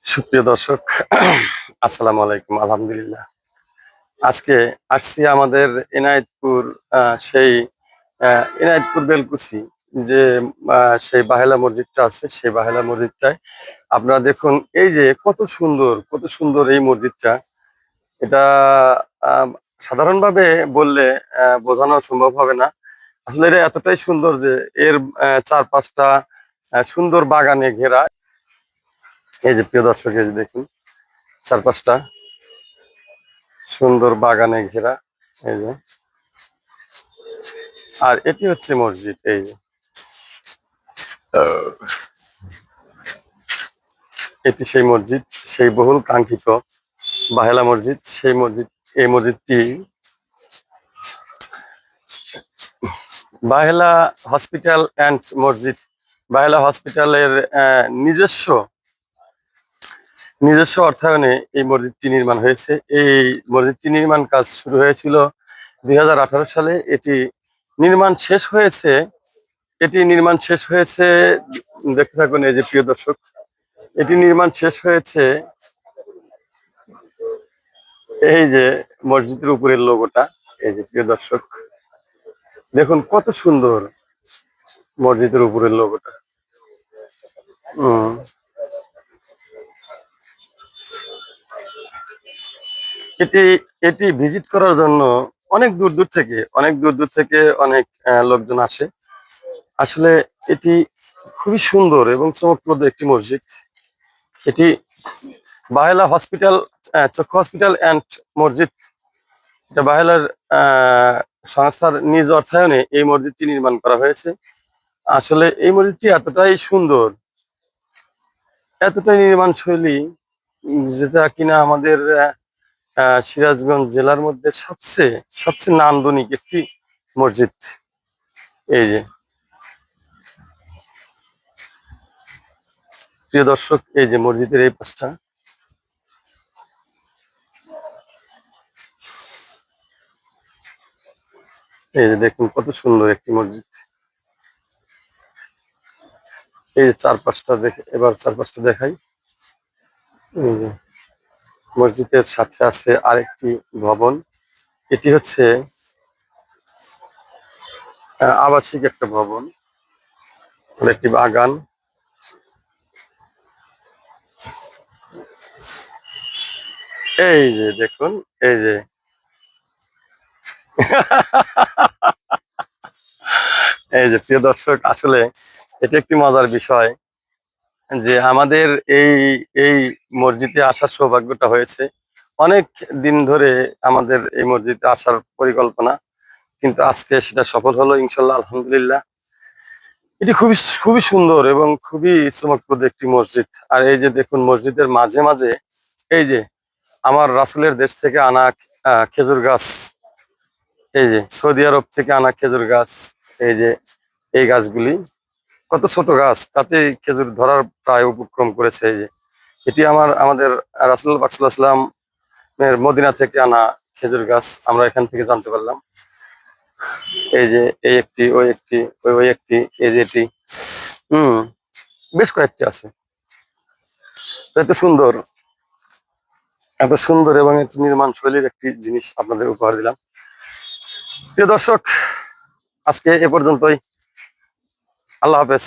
সুপ্রিয় দর্শক, আসসালামু আলাইকুম। আলহামদুলিল্লাহ, আজকে আসছি আমাদের এনায়েতপুর, সেই এনায়েতপুর বেলকুচি যে সেই বাহেলা মসজিদটা আছে, সেই বাহেলা মসজিদটায় আপনারা দেখুন, এই যে কত সুন্দর এই মসজিদটা। এটা আহ, সাধারণভাবে বললে বোঝানো সম্ভব হবে না। আসলে এটা এতটাই সুন্দর যে এর চারপাশটা সুন্দর বাগানে ঘেরা। এই যে প্রিয় দর্শক, এই যে দেখুন, চারপাশটা সুন্দর বাগানে ঘেরা। এই যে, আর এটি হচ্ছে মসজিদ। এই যে এটি সেই মসজিদ, সেই বহুল কাঙ্ক্ষিত বাহেলা মসজিদ। সেই মসজিদ, এই মসজিদটি বাহেলা হসপিটাল অ্যান্ড মসজিদ, বাহেলা হসপিটালের নিজস্ব নিজস্ব অর্থায়নে এই মসজিদটি নির্মাণ হয়েছে। এই মসজিদটি নির্মাণ কাজ শুরু হয়েছিল 2018 সালে। এটি নির্মাণ শেষ হয়েছে দেখতে থাকুন। এই যে প্রিয় দর্শক, এটি নির্মাণ শেষ হয়েছে। এই যে মসজিদের উপরের লোগোটা, এই যে প্রিয় দর্শক দেখুন, কত সুন্দর মসজিদের উপরের লোগোটা। উম এটি এটি ভিজিট করার জন্য অনেক দূর দূর থেকে অনেক লোকজন আসে। আসলে এটি খুবই সুন্দর এবং চমকপ্রদ একটি মসজিদ। এটি বাহেলা হসপিটাল, চক্ষু হসপিটাল অ্যান্ড মসজিদ, এটা বাহেলার আহ, সংস্থার নিজ অর্থায়নে এই মসজিদটি নির্মাণ করা হয়েছে। আসলে এই মসজিদটি এতটাই সুন্দর, এতটাই নির্মাণ শৈলী, যেটা কিনা আমাদের সিরাজগঞ্জ জেলার মধ্যে সবচেয়ে সবচেয়ে নান্দনিক একটি মসজিদ। এই যে প্রিয় দর্শক, এই যে মসজিদের এই পাশটা, এই যে দেখুন, কত সুন্দর একটি মসজিদ। এই যে চারপাশটা দেখে, এবার চারপাশটা দেখাই। এই যে মসজিদের সাথে আছে আরেকটি ভবন। এটি হচ্ছে আবাসিক একটা ভবন, একটি বাগান। এই যে দেখুন, এই যে এই যে প্রিয় দর্শক, আসলে এটা একটি মজার বিষয় যে আমাদের এই এই মসজিদে আসার সৌভাগ্যটা হয়েছে। অনেক দিন ধরে আমাদের এই মসজিদে আসার পরিকল্পনা, কিন্তু আজকে সেটা সফল হলো ইনশাল্লাহ, আলহামদুলিল্লাহ। এটি খুবই খুবই সুন্দর এবং খুবই চমকপ্রদ একটি মসজিদ। আর এই যে দেখুন, মসজিদের মাঝে মাঝে এই যে আমার রাসূলের দেশ থেকে আনা খেজুর গাছ, এই যে সৌদি আরব থেকে আনা খেজুর গাছ। এই যে এই গাছগুলি কত ছোট গাছ, তাতে খেজুর ধরার প্রায় উপক্রম করেছে। এই যে এটি আমাদের রাসূলুল্লাহ পাক সাল্লাল্লাহু আলাইহি ওয়াসাল্লাম এর মদিনা থেকে আনা খেজুর গাছ, আমরা এখান থেকে জানতে পারলাম। এই যে এই একটি, ওই একটি, ওই একটি, এই যে এটি, হম বেশ কয়েকটি আছে। তো এত সুন্দর এবং এত নির্মাণ শৈলীর একটি জিনিস আপনাদের উপহার দিলাম। প্রিয় দর্শক, আজকে এ পর্যন্তই। আল্লাহ হাফেজ।